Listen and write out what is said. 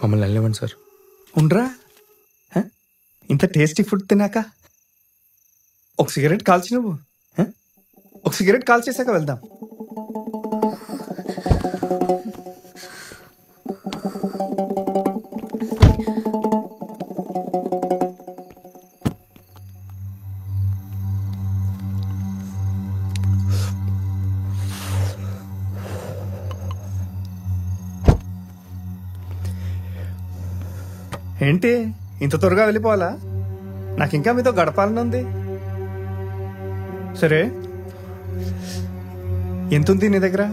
మమ్మల్ని వెళ్ళనివ్వండి సార్. ఉండరా, ఇంత టేస్టీ ఫుడ్ తినాక ఒక సిగరెట్ కాల్చి నువ్వు ఒక సిగరెట్ కాల్ చేశాక వెళ్దాం. ఏంటి ఇంత త్వరగా వెళ్ళిపోవాలా? నాకు ఇంకా మీతో గడపాలని ఉంది. సరే, ఎంతుంది నీ దగ్గర?